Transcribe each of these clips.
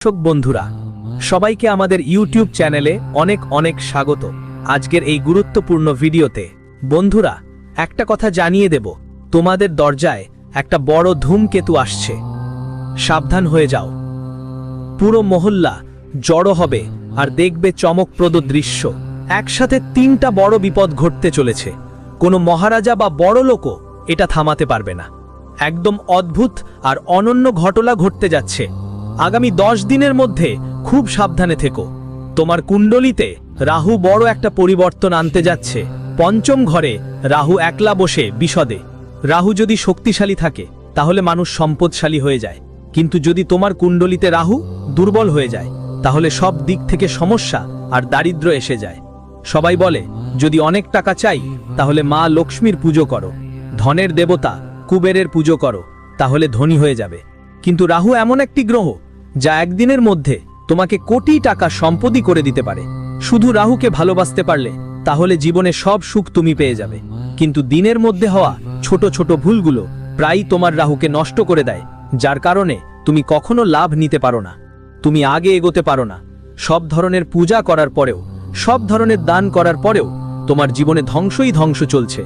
দর্শক বন্ধুরা সবাইকে আমাদের ইউটিউব চ্যানেলে অনেক অনেক স্বাগত। আজকের এই গুরুত্বপূর্ণ ভিডিওতে বন্ধুরা একটা কথা জানিয়ে দেব, তোমাদের দরজায় একটা বড় ধূমকেতু আসছে, সাবধান হয়ে যাও। পুরো মহল্লা জড়ো হবে আর দেখবে চমকপ্রদ দৃশ্য। একসাথে তিনটা বড় বিপদ ঘটতে চলেছে। কোনো মহারাজা বা বড় লোকও এটা থামাতে পারবে না। একদম অদ্ভুত আর অনন্য ঘটনা ঘটতে যাচ্ছে। আগামী 10 দিনের মধ্যে খুব সাবধানে থেকো। তোমার কুণ্ডলিতে রাহু বড় একটা পরিবর্তন আনতে যাচ্ছে। পঞ্চম ঘরে রাহু একলা বসে বিশদে। রাহু যদি শক্তিশালী থাকে তাহলে মানুষ সম্পদশালী হয়ে যায়, কিন্তু যদি তোমার কুণ্ডলিতে রাহু দুর্বল হয়ে যায় তাহলে সব দিক থেকে সমস্যা আর দারিদ্র এসে যায়। সবাই বলে যদি অনেক টাকা চাই তাহলে মা লক্ষ্মীর পুজো করো, ধনের দেবতা কুবেরের পুজো করো, তাহলে ধনী হয়ে যাবে। কিন্তু রাহু এমন একটি গ্রহ যা একদিনের মধ্যে তোমাকে কোটি টাকা সম্পত্তি করে দিতে পারে। শুধু রাহুকে ভালোবাসতে পারলে তাহলে জীবনে সব সুখ তুমি পেয়ে যাবে। কিন্তু দিনের মধ্যে হওয়া ছোট ছোট ভুলগুলো প্রায়ই তোমার রাহুকে নষ্ট করে দেয়, যার কারণে তুমি কখনো লাভ নিতে পারো না, তুমি আগে এগোতে পারো না। সব ধরনের পূজা করার পরেও, সব ধরনের দান করার পরেও তোমার জীবনে ধ্বংসই ধ্বংস চলছে,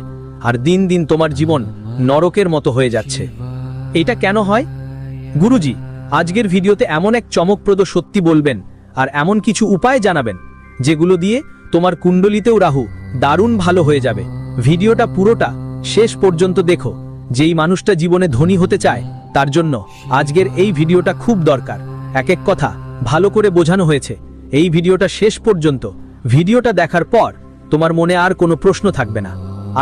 আর দিন দিন তোমার জীবন নরকের মতো হয়ে যাচ্ছে। এটা কেন হয়? গুরুজি আজকের ভিডিওতে এমন এক চমকপ্রদ সত্যি বলবেন আর এমন কিছু উপায় জানাবেন যেগুলো দিয়ে তোমার কুণ্ডলিতেও রাহু দারুণ ভালো হয়ে যাবে। ভিডিওটা পুরোটা শেষ পর্যন্ত দেখো। যেই মানুষটা জীবনে ধনী হতে চায় তার জন্য আজকের এই ভিডিওটা খুব দরকার। এক এক কথা ভালো করে বোঝানো হয়েছে। এই ভিডিওটা শেষ পর্যন্ত, ভিডিওটা দেখার পর তোমার মনে আর কোনো প্রশ্ন থাকবে না।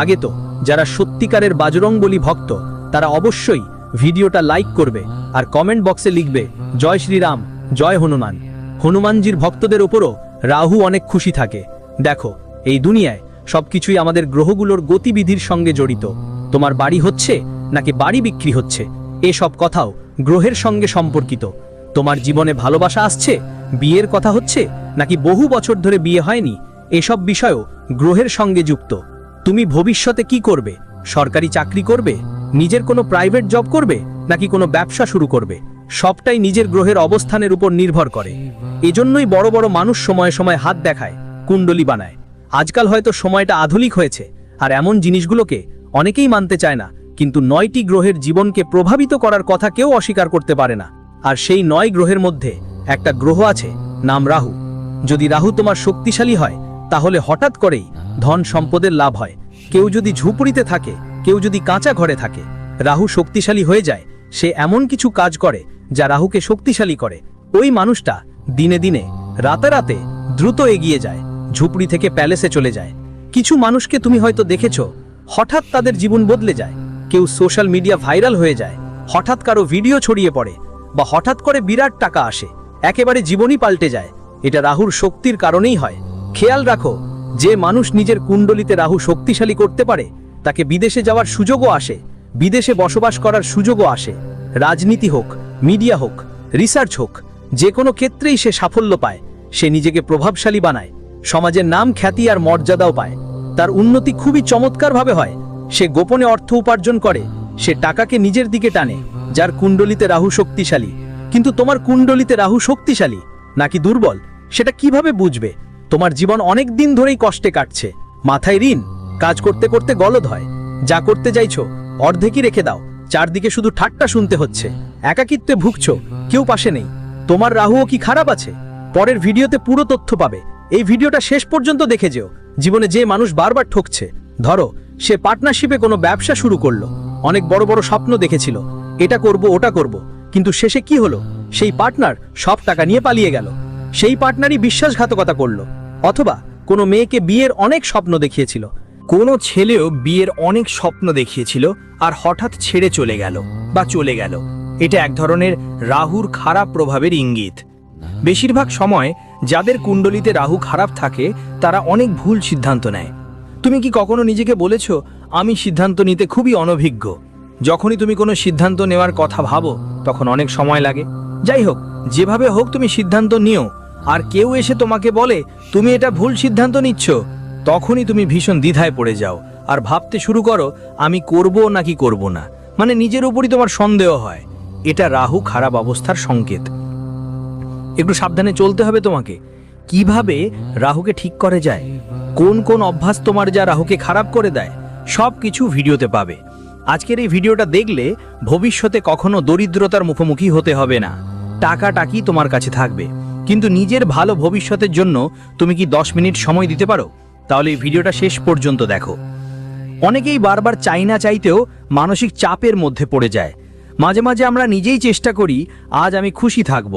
আগে তো যারা সত্যিকারের বাজরংবলী ভক্ত তারা অবশ্যই ভিডিওটা লাইক করবে আর কমেন্ট বক্সে লিখবে জয় শ্রীরাম, জয় হনুমান। হনুমানজির ভক্তদের উপরও রাহু অনেক খুশি থাকে। দেখো এই দুনিয়ায় সবকিছুই আমাদের গ্রহগুলোর গতিবিধির সঙ্গে জড়িত। তোমার বাড়ি হচ্ছে নাকি বাড়ি বিক্রি হচ্ছে, এসব কথাও গ্রহের সঙ্গে সম্পর্কিত। তোমার জীবনে ভালোবাসা আসছে, বিয়ের কথা হচ্ছে নাকি বহু বছর ধরে বিয়ে হয়নি, এসব বিষয়ও গ্রহের সঙ্গে যুক্ত। তুমি ভবিষ্যতে কি করবে? সরকারি চাকরি করবে, নিজের কোনো প্রাইভেট জব করবে নাকি কোনো ব্যবসা শুরু করবে, সবটাই নিজের গ্রহের অবস্থানের উপর নির্ভর করে। এজন্যই বড় বড় মানুষ সময়ে সময়ে হাত দেখায়, কুণ্ডলী বানায়। আজকাল হয়তো সময়টা আধুনিক হয়েছে আর এমন জিনিসগুলোকে অনেকেই মানতে চায় না, কিন্তু 9টি গ্রহের জীবনকে প্রভাবিত করার কথা কেউ অস্বীকার করতে পারে না। আর সেই 9 গ্রহের মধ্যে একটা গ্রহ আছে, নাম রাহু। যদি রাহু তোমার শক্তিশালী হয় তাহলে হঠাৎ করেই ধন সম্পদের লাভ হয়। কেউ যদি ঝুপড়িতে থাকে, কেউ যদি কাঁচা ঘরে থাকে, রাহু শক্তিশালী হয়ে যায়। সে এমন কিছু কাজ করে যা রাহুকে শক্তিশালী করে। ওই মানুষটা দিনে দিনে, রাতে রাতে দ্রুত এগিয়ে যায়, ঝুপড়ি থেকে প্যালেসে চলে যায়। কিছু মানুষকে তুমি হয়তো দেখেছো, হঠাৎ তাদের জীবন বদলে যায়। কেউ সোশ্যাল মিডিয়া ভাইরাল হয়ে যায়, হঠাৎ কারো ভিডিও ছড়িয়ে পড়ে, বা হঠাৎ করে বিরাট টাকা আসে, একেবারে জীবনই পাল্টে যায়। এটা রাহুর শক্তির কারণেই হয়। খেয়াল রাখো, যে মানুষ নিজের কুণ্ডলিতে রাহু শক্তিশালী করতে পারে তাকে বিদেশে যাওয়ার সুযোগও আসে, বিদেশে বসবাস করার সুযোগও আসে। রাজনীতি হোক, মিডিয়া হোক, রিসার্চ হোক, যে কোনো ক্ষেত্রেই সে সাফল্য পায়। সে নিজেকে প্রভাবশালী বানায়, সমাজের নাম, খ্যাতি আর মর্যাদাও পায়। তার উন্নতি খুবই চমৎকারভাবে হয়। সে গোপনে অর্থ উপার্জন করে, সে টাকাকে নিজের দিকে টানে। যার কুণ্ডলিতে রাহু শক্তিশালী। কিন্তু তোমার কুণ্ডলিতে রাহু শক্তিশালী নাকি দুর্বল সেটা কিভাবে বুঝবে? তোমার জীবন অনেক দিন ধরেই কষ্টে কাটছে, মাথায় ঋণ, কাজ করতে করতে গলদ হয়, যা করতে চাইছো অর্ধেকই রেখে দাও, চারদিকে শুধু ঠাট্টা শুনতে হচ্ছে, একাকিত্বে ভুগছো, কেউ পাশে নেই। তোমার রাহুও কি খারাপ আছে? পরের ভিডিওতে পুরো তথ্য পাবে। এই ভিডিওটা শেষ পর্যন্ত দেখে যেও। জীবনে যে মানুষ বারবার ঠকছে, ধরো সে পার্টনারশিপে কোনো ব্যবসা শুরু করলো, অনেক বড় বড় স্বপ্ন দেখেছিল, এটা করব ওটা করব, কিন্তু শেষে কি হলো? সেই পার্টনার সব টাকা নিয়ে পালিয়ে গেল। সেই পার্টনারই বিশ্বাসঘাতকতা করলো। অথবা কোনো মেয়েকে বিয়ের অনেক স্বপ্ন দেখিয়েছিল, কোনো ছেলেও বিয়ের অনেক স্বপ্ন দেখিয়েছিল আর হঠাৎ ছেড়ে চলে গেল বা চলে গেল। এটা এক ধরনের রাহুর খারাপ প্রভাবের ইঙ্গিত। বেশিরভাগ সময় যাদের কুণ্ডলিতে রাহু খারাপ থাকে তারা অনেক ভুল সিদ্ধান্ত নেয়। তুমি কি কখনো নিজেকে বলেছো আমি সিদ্ধান্ত নিতে খুবই অনভিজ্ঞ? যখনই তুমি কোনো সিদ্ধান্ত নেওয়ার কথা ভাবো তখন অনেক সময় লাগে। যাই হোক, যেভাবে হোক তুমি সিদ্ধান্ত নিও, আর কেউ এসে তোমাকে বলে তুমি এটা ভুল সিদ্ধান্ত নিচ্ছ, তখনই তুমি ভীষণ দ্বিধায় পড়ে যাও আর ভাবতে শুরু করো আমি করব নাকি করব না, মানে নিজের উপরই তোমার সন্দেহ হয়। এটা রাহু খারাপ অবস্থার সংকেত। একটু সাবধানে চলতে হবে তোমাকে। কিভাবে রাহুকে ঠিক করে যায়, কোন কোন অভ্যাস তোমার যা রাহুকে খারাপ করে দেয়, সব কিছু ভিডিওতে পাবে। আজকের এই ভিডিওটা দেখলে ভবিষ্যতে কখনো দরিদ্রতার মুখোমুখি হতে হবে না। টাকাটাকি তোমার কাছে থাকবে, কিন্তু নিজের ভালো ভবিষ্যতের জন্য তুমি কি 10 মিনিট সময় দিতে পারো? তাহলে এই ভিডিওটা শেষ পর্যন্ত দেখো। অনেকেই বারবার চাই না চাইতেও মানসিক চাপের মধ্যে পড়ে যায়। মাঝে মাঝে আমরা নিজেই চেষ্টা করি, আজ আমি খুশি থাকব,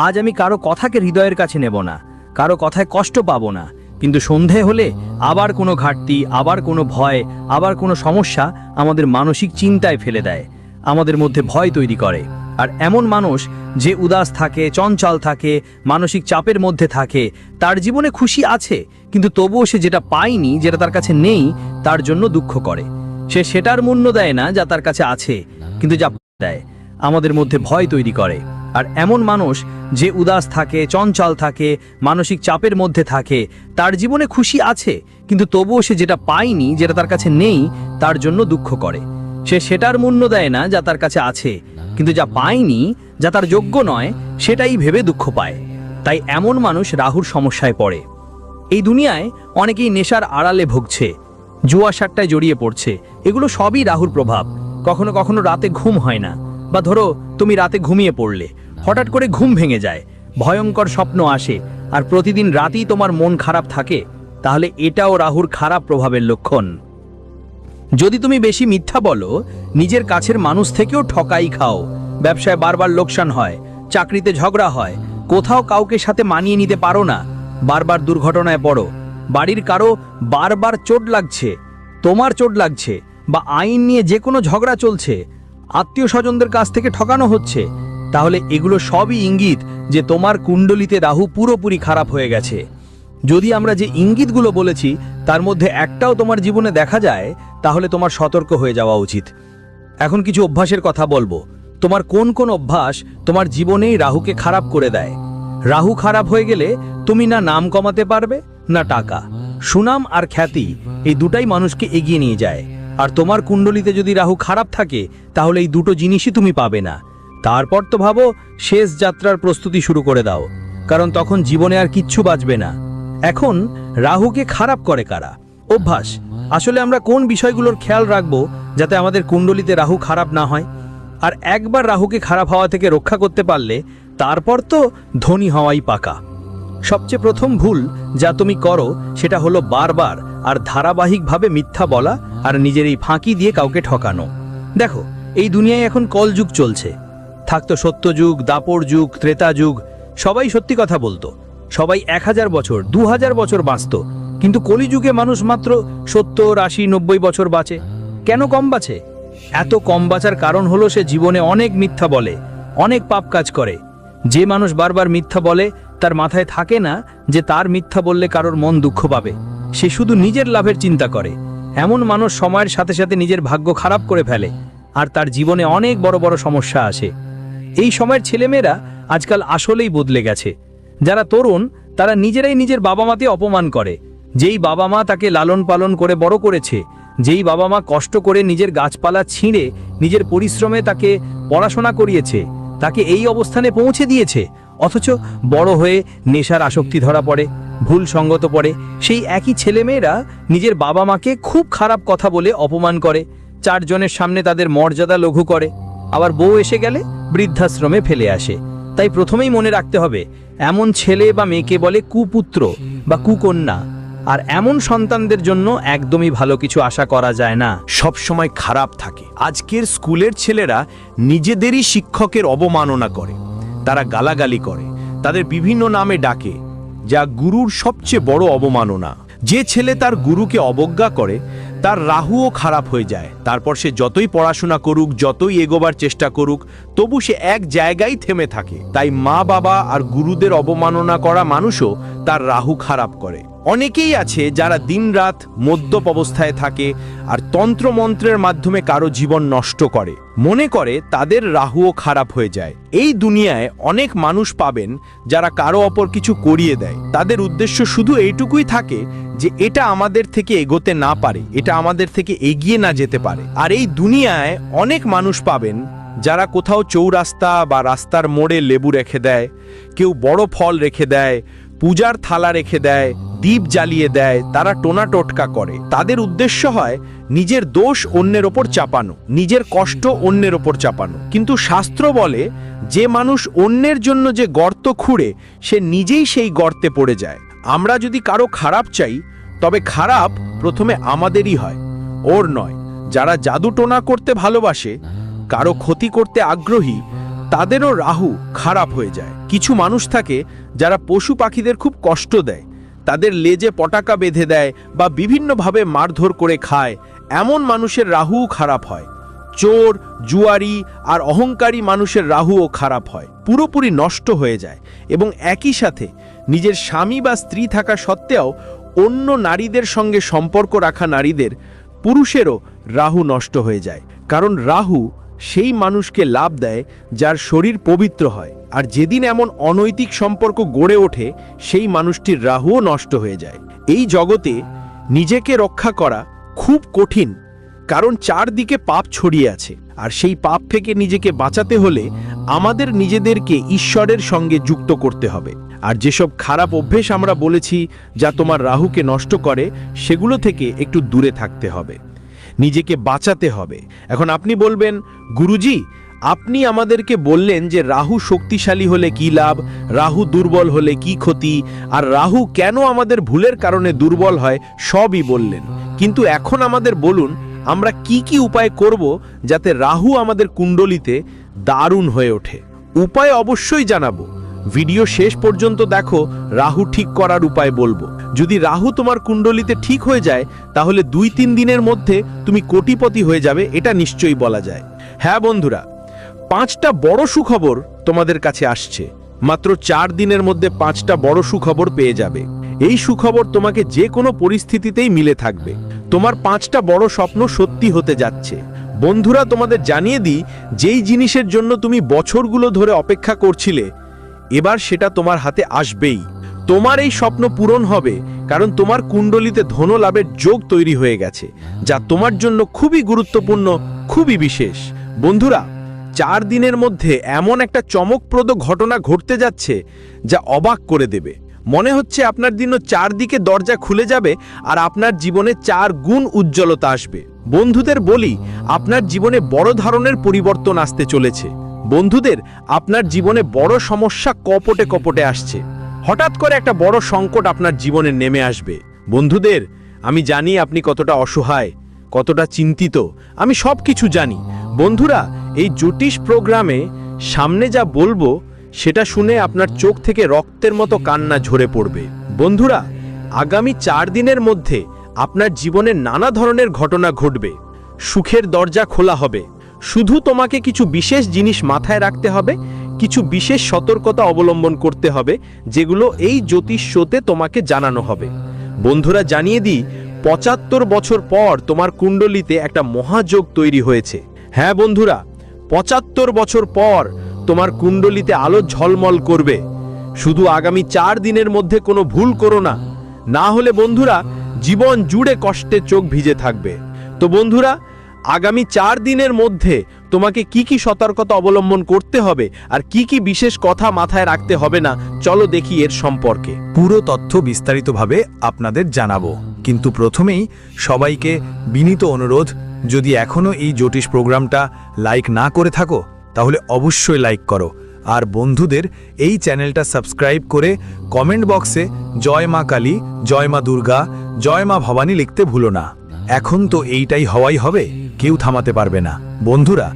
আজ আমি কারো কথাকে হৃদয়ের কাছে নেব না, কারো কথায় কষ্ট পাবো না। কিন্তু সন্ধে হলে আবার কোনো ঘাটতি, আবার কোনো ভয়, আবার কোনো সমস্যা আমাদের মানসিক চিন্তায় ফেলে দেয়, আমাদের মধ্যে ভয় তৈরি করে। আর এমন মানুষ যে উদাস থাকে, চঞ্চল থাকে, মানসিক চাপের মধ্যে থাকে, তার জীবনে খুশি আছে কিন্তু তবুও সে যেটা পায়নি, যেটা তার কাছে নেই, তার জন্য দুঃখ করে। সে সেটার মূল্য দেয় না যা তার কাছে আছে, কিন্তু যা দেয় আমাদের মধ্যে ভয় তৈরি করে। আর এমন মানুষ যে উদাস থাকে, চঞ্চল থাকে, মানসিক চাপের মধ্যে থাকে, তার জীবনে খুশি আছে কিন্তু তবুও সে যেটা পায়নি, যেটা তার কাছে নেই, তার জন্য দুঃখ করে। সে সেটার মূল্য দেয় না যা তার কাছে আছে, কিন্তু যা পায়নি, যা তার যোগ্য নয়, সেটাই ভেবে দুঃখ পায়। তাই এমন মানুষ রাহুর সমস্যায় পড়ে। এই দুনিয়ায় অনেকেই নেশার আড়ালে ভুগছে, জুয়া সাট্টায় জড়িয়ে পড়ছে। এগুলো সবই রাহুর প্রভাব। কখনো কখনো রাতে ঘুম হয় না, বা ধরো তুমি রাতে ঘুমিয়ে পড়লে, হঠাৎ করে ঘুম ভেঙে যায়, ভয়ঙ্কর স্বপ্ন আসে, আর প্রতিদিন রাতেই তোমার মন খারাপ থাকে, তাহলে এটাও রাহুর খারাপ প্রভাবের লক্ষণ। যদি তুমি বেশি মিথ্যা বলো, নিজের কাছের মানুষ থেকেও ঠকাই খাও, ব্যবসায় বারবার লোকসান হয়, চাকরিতে ঝগড়া হয়, কোথাও কাউকে সাথে মানিয়ে নিতে পারো না, বারবার দুর্ঘটনায় পড়ো, বাড়ির কারো বারবার চোট লাগছে, তোমার চোট লাগছে, বা আইন নিয়ে যে কোনো ঝগড়া চলছে, আত্মীয় স্বজনদের কাছ থেকে ঠকানো হচ্ছে, তাহলে এগুলো সবই ইঙ্গিত যে তোমার কুণ্ডলিতে রাহু পুরোপুরি খারাপ হয়ে গেছে। যদি আমরা যে ইঙ্গিতগুলো বলেছি তার মধ্যে একটাও তোমার জীবনে দেখা যায়, তাহলে তোমার সতর্ক হয়ে যাওয়া উচিত। এখন কিছু অভ্যাসের কথা বলবো। তোমার কোন কোন অভ্যাস তোমার জীবনেই রাহুকে খারাপ করে দেয়? রাহু খারাপ হয়ে গেলে তুমি না নাম কমাতে পারবে, না টাকা। সুনাম আর খ্যাতি, এই দুটাই মানুষকে এগিয়ে নিয়ে যায়। আর তোমার কুণ্ডলিতে যদি রাহু খারাপ থাকে, তাহলে এই দুটো জিনিসই তুমি পাবে না। তারপর তো ভাবো শেষ যাত্রার প্রস্তুতি শুরু করে দাও, কারণ তখন জীবনে আর কিচ্ছু বাঁচবে না। এখন রাহুকে খারাপ করে কারা? অভ্যাস। আসলে আমরা কোন বিষয়গুলোর খেয়াল রাখবো যাতে আমাদের কুণ্ডলিতে রাহু খারাপ না হয়? আর একবার রাহুকে খারাপ হওয়া থেকে রক্ষা করতে পারলে তারপর তো ধনী হওয়াই পাকা। সবচেয়ে প্রথম ভুল যা তুমি করো সেটা হলো বারবার আর ধারাবাহিকভাবে মিথ্যা বলা আর নিজের এই ফাঁকি দিয়ে কাউকে ঠকানো। দেখো, এই দুনিয়ায় এখন কলযুগ চলছে। থাকতো সত্যযুগ, দাপর যুগ, ত্রেতা যুগ, সবাই সত্যি কথা বলতো, সবাই 1000 বছর 2000 বছর বাঁচত। কিন্তু কলিযুগে মানুষ মাত্র 70, 80, 90 বছর বাঁচে। কেন কম বাঁচে? এত কম বাঁচার কারণ হলো সে জীবনে অনেক মিথ্যা বলে, অনেক পাপ কাজ করে। যে মানুষ বারবার মিথ্যা বলে, তার মাথায় থাকে না যে তার মিথ্যা বললে কারোর মন দুঃখ পাবে। সে শুধু নিজের লাভের চিন্তা করে। এমন মানুষ সময়ের সাথে সাথে নিজের ভাগ্য খারাপ করে ফেলে, আর তার জীবনে অনেক বড় বড় সমস্যা আসে। এই সময়ের ছেলেমেয়েরা আজকাল আসলেই বদলে গেছে। যারা তরুণ, তারা নিজেরাই নিজের বাবা মাকে অপমান করে। যেই বাবা মা তাকে লালন পালন করে বড় করেছে, যেই বাবা মা কষ্ট করে নিজের গাছপালা ছিঁড়ে নিজের পরিশ্রমে তাকে পড়াশোনা করিয়েছে, তাকে এই অবস্থানে পৌঁছে দিয়েছে, অথচ বড় হয়ে নেশার আসক্তি ধরা পড়ে, ভুল সঙ্গত পড়ে। সেই একই ছেলেমেয়েরা নিজের বাবা মাকে খুব খারাপ কথা বলে অপমান করে, 4 জনের সামনে তাদের মর্যাদা লঘু করে, আবার বউ এসে গেলে বৃদ্ধাশ্রমে ফেলে আসে। তাই প্রথমেই মনে রাখতে হবে, এমন ছেলে বা মেয়েকে বলে কুপুত্র বা কুকন্যা। আর এমন সন্তানদের জন্য একদমই ভালো কিছু আশা করা যায় না, সব সময় খারাপ থাকে। আজকের স্কুলের ছেলেরা নিজেদেরই শিক্ষকের অবমাননা করে, তারা গালাগালি করে, তাদের বিভিন্ন নামে ডাকে, যা গুরুর সবচেয়ে বড় অবমাননা। যে ছেলে তার গুরুকে অবজ্ঞা করে, তার রাহুও খারাপ হয়ে যায়। তারপর সে যতই পড়াশোনা করুক, যতই এগোবার চেষ্টা করুক, তবু সে এক জায়গায় থেমে থাকে। তাই মা বাবা আর গুরুদের অবমাননা করা মানুষও তার রাহু খারাপ করে। অনেকেই আছে যারা দিনরাত মদ্যপ অবস্থায় থাকে আর তন্ত্রমন্ত্রের মাধ্যমে কারো জীবন নষ্ট করে, মনে করে তাদের রাহুও খারাপ হয়ে যায়। এই দুনিয়ায় অনেক মানুষ পাবেন যারা কারো অপর কিছু করিয়ে দেয়। তাদের উদ্দেশ্য শুধু এইটুকুই থাকে যে এটা আমাদের থেকে এগোতে না পারে, এটা আমাদের থেকে এগিয়ে না যেতে পারে। আর এই দুনিয়ায় অনেক মানুষ পাবেন যারা কোথাও চৌরাস্তা বা রাস্তার মোড়ে লেবু রেখে দেয়, কেউ বড় ফল রেখে দেয়, পূজার থালা রেখে দেয়, দীপ জ্বালিয়ে দেয়, তারা টোনা টোটকা করে। তাদের উদ্দেশ্য হয় নিজের দোষ অন্যের ওপর চাপানো, নিজের কষ্ট অন্যের ওপর চাপানো। কিন্তু শাস্ত্র বলে যে মানুষ অন্যের জন্য যে গর্ত খুঁড়ে সে নিজেই সেই গর্তে পড়ে যায়। আমরা যদি কারো খারাপ চাই তবে খারাপ প্রথমে আমাদেরই হয়, ওর নয়। যারা জাদু টোনা করতে ভালোবাসে, কারো ক্ষতি করতে আগ্রহী, তাদেরও রাহু খারাপ হয়ে যায়। কিছু মানুষ থাকে যারা পশু পাখিদের খুব কষ্ট দেয়, তাদের লেজে পটাকা বেঁধে দেয় বা বিভিন্নভাবে মারধর করে খায়, এমন মানুষের রাহুও খারাপ হয়। চোর, জুয়ারি আর অহংকারী মানুষের রাহুও খারাপ হয়, পুরোপুরি নষ্ট হয়ে যায়। এবং একই সাথে নিজের স্বামী বা স্ত্রী থাকা সত্ত্বেও অন্য নারীদের সঙ্গে সম্পর্ক রাখা নারীদের, পুরুষেরও রাহু নষ্ট হয়ে যায়। কারণ রাহু সেই মানুষকে লাভ দেয় যার শরীর পবিত্র হয়, আর যেদিন এমন অনৈতিক সম্পর্ক গড়ে ওঠে সেই মানুষটির রাহুও নষ্ট হয়ে যায়। এই জগতে নিজেকে রক্ষা করা খুব কঠিন, কারণ চারদিকে পাপ ছড়িয়ে আছে, আর সেই পাপ থেকে নিজেকে বাঁচাতে হলে আমাদের নিজেদেরকে ঈশ্বরের সঙ্গে যুক্ত করতে হবে। আর যেসব খারাপ অভ্যেস আমরা বলেছি যা তোমার রাহুকে নষ্ট করে, সেগুলো থেকে একটু দূরে থাকতে হবে, নিজেকে বাঁচাতে হবে। এখন আপনি বলবেন, গুরুজি আপনি আমাদেরকে বললেন যে রাহু শক্তিশালী হলে কি লাভ, রাহু দুর্বল হলে কি ক্ষতি, আর রাহু কেন আমাদের ভুলের কারণে দুর্বল হয় সবই বললেন। কিন্তু এখন আমাদের বলুন আমরা কি কি উপায় করব যাতে রাহু আমাদের কুণ্ডলিতে দারুণ হয়ে ওঠে। উপায় অবশ্যই জানাবো, ভিডিও শেষ পর্যন্ত দেখো, রাহু ঠিক করার উপায় বলবো। যদি রাহু তোমার কুণ্ডলিতে ঠিক হয়ে যায় তাহলে 2-3 দিনের মধ্যে তুমি কোটিপতি হয়ে যাবে, এটা নিশ্চয়ই বলা যায়। হ্যাঁ বন্ধুরা, 5টা বড় সুখবর তোমাদের কাছে আসছে। মাত্র 4 দিনের মধ্যে 5টা বড় সুখবর পেয়ে যাবে। এই সুখবর তোমাকে যে কোনো পরিস্থিতিতেই মিলে থাকবে। তোমার 5টা বড় স্বপ্ন সত্যি হতে যাচ্ছে। বন্ধুরা তোমাদের জানিয়ে দিই, যেই জিনিসের জন্য তুমি বছরগুলো ধরে অপেক্ষা করছিলে, এবার সেটা তোমার হাতে আসবেই। তোমার এই স্বপ্ন পূরণ হবে, কারণ তোমার কুণ্ডলিতে ধন লাভের যোগ তৈরি হয়ে গেছে, যা তোমার জন্য খুবই গুরুত্বপূর্ণ, খুবই বিশেষ। বন্ধুরা 4 দিনের মধ্যে এমন একটা চমকপ্রদ ঘটনা ঘটতে যাচ্ছে যা অবাক করে দেবে। মনে হচ্ছে আপনার জন্য চারদিকে দরজা খুলে যাবে আর আপনার জীবনে 4 গুণ উজ্জ্বলতা আসবে। বন্ধুদের বলি, আপনার জীবনে বড় ধরনের পরিবর্তন আসতে চলেছে। বন্ধুদের আপনার জীবনে বড় সমস্যা কপটে কপটে আসছে, হঠাৎ করে একটা বড় সংকট আপনার জীবনে নেমে আসবে। বন্ধুদের আমি জানি আপনি কতটা অসহায়, কতটা চিন্তিত, আমি সব কিছু জানি। বন্ধুরা এই জ্যোতিষ প্রোগ্রামে সামনে যা বলবো সেটা শুনে আপনার চোখ থেকে রক্তের মতো কান্না ঝরে পড়বে। বন্ধুরা আগামী 4 দিনের মধ্যে আপনার জীবনে নানা ধরনের ঘটনা ঘটবে, সুখের দরজা খোলা হবে। শুধু তোমাকে কিছু বিশেষ জিনিস মাথায় রাখতে হবে, কিছু বিশেষ সতর্কতা অবলম্বন করতে হবে, যেগুলো এই জ্যোতিষ শোতে তোমাকে জানানো হবে। বন্ধুরা জানিয়ে দিই, 75 বছর পর তোমার কুণ্ডলিতে একটা মহাযোগ তৈরি হয়েছে। হ্যাঁ বন্ধুরা, 75 বছর পর তোমার কুণ্ডলিতে আলো ঝলমল করবে। শুধু আগামী 4 দিনের মধ্যে কোনো ভুল করো না, না হলে বন্ধুরা জীবন জুড়ে কষ্টে চোখ ভিজে থাকবে। তো বন্ধুরা আগামী 4 দিনের মধ্যে তোমাকে কি কি সতর্কতা অবলম্বন করতে হবে আর কি কি বিশেষ কথা মাথায় রাখতে হবে না, চলো দেখি এর সম্পর্কে। পুরো তথ্য বিস্তারিতভাবে আপনাদের জানাবো, কিন্তু প্রথমেই সবাইকে বিনীত অনুরোধ, যদি এখনো এই জ্যোতিষ প্রোগ্রামটা লাইক না করে থাকো তাহলে অবশ্যই লাইক করো, আর বন্ধুদের এই চ্যানেলটা সাবস্ক্রাইব করে কমেন্ট বক্সে জয় মা কালী, জয় মা দুর্গা, জয় মা ভবানী লিখতে ভুলো না। এখন তো এইটাই হওয়াই হবে, কেউ থামাতে পারবে না। বন্ধুরা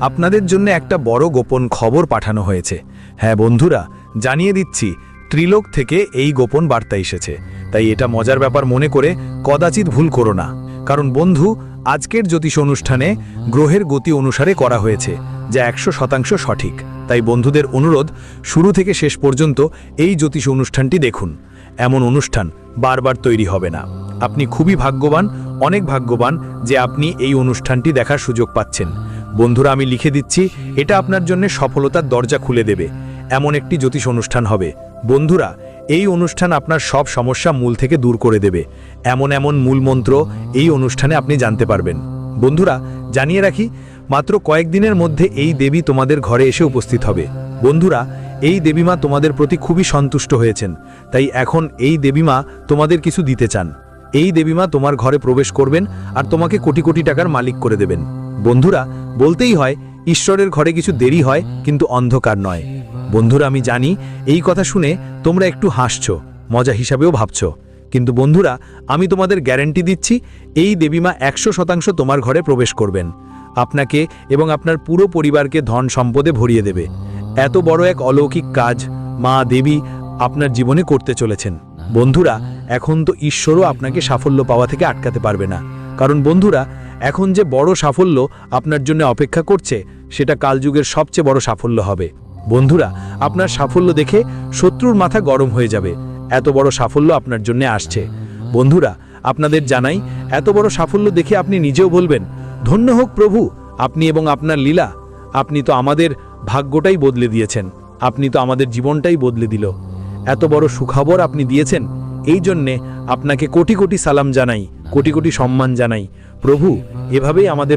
আপনাদের জন্য একটা বড় গোপন খবর পাঠানো হয়েছে। হ্যাঁ বন্ধুরা জানিয়ে দিচ্ছি, ত্রিলোক থেকে এই গোপন বার্তা এসেছে, তাই এটা মজার ব্যাপার মনে করে কদাচিৎ ভুল করো না। কারণ বন্ধু আজকের জ্যোতিষ অনুষ্ঠানে গ্রহের গতি অনুসারে করা হয়েছে, যা 100% সঠিক। তাই বন্ধুদের অনুরোধ, শুরু থেকে শেষ পর্যন্ত এই জ্যোতিষ অনুষ্ঠানটি দেখুন। এমন অনুষ্ঠান বারবার তৈরি হবে না। আপনি খুবই ভাগ্যবান, অনেক ভাগ্যবান যে আপনি এই অনুষ্ঠানটি দেখার সুযোগ পাচ্ছেন। বন্ধুরা আমি লিখে দিচ্ছি, এটা আপনার জন্য সফলতার দরজা খুলে দেবে। এমন একটি জ্যোতিষ অনুষ্ঠান হবে। বন্ধুরা এই অনুষ্ঠান আপনার সব সমস্যা মূল থেকে দূর করে দেবে। এমন এমন মূল মন্ত্র এই অনুষ্ঠানে আপনি জানতে পারবেন। বন্ধুরা জানিয়ে রাখি, মাত্র কয়েকদিনের মধ্যে এই দেবী তোমাদের ঘরে এসে উপস্থিত হবে। বন্ধুরা, এই দেবীমা তোমাদের প্রতি খুবই সন্তুষ্ট হয়েছেন, তাই এখন এই দেবীমা তোমাদের কিছু দিতে চান। এই দেবীমা তোমার ঘরে প্রবেশ করবেন আর তোমাকে কোটি কোটি টাকার মালিক করে দেবেন। বন্ধুরা, বলতেই হয় ঈশ্বরের ঘরে কিছু দেরি হয়, কিন্তু অন্ধকার নয়। বন্ধুরা, আমি জানি এই কথা শুনে তোমরা একটু হাসছো, মজা হিসাবেও ভাবছো, কিন্তু বন্ধুরা, আমি তোমাদের গ্যারান্টি দিচ্ছি এই দেবীমা 100% তোমার ঘরে প্রবেশ করবেন, আপনাকে এবং আপনার পুরো পরিবারকে ধন সম্পদে ভরিয়ে দেবে। এত বড় এক অলৌকিক কাজ মা দেবী আপনার জীবনে করতে চলেছেন। বন্ধুরা, এখন তো ঈশ্বরও আপনাকে সাফল্য পাওয়া থেকে আটকাতে পারবে না, কারণ বন্ধুরা, এখন যে বড় সাফল্য আপনার জন্য অপেক্ষা করছে সেটা কালযুগের সবচেয়ে বড় সাফল্য হবে। বন্ধুরা, আপনার সাফল্য দেখে শত্রুর মাথা গরম হয়ে যাবে, এত বড় সাফল্য আপনার জন্য আসছে। বন্ধুরা, আপনাদের জানাই, এত বড় সাফল্য দেখে আপনি নিজেও বলবেন, ধন্য হোক প্রভু, আপনি এবং আপনার লীলা, আপনি তো আমাদের ভাগ্যটাই বদলে দিয়েছেন, আপনি তো আমাদের জীবনটাই বদলে দিল। এত বড় সুখবর আপনি দিয়েছেন, এই জন্যে আপনাকে কোটি কোটি সালাম জানাই, কোটি কোটি সম্মান জানাই। প্রভু, এভাবেই আমাদের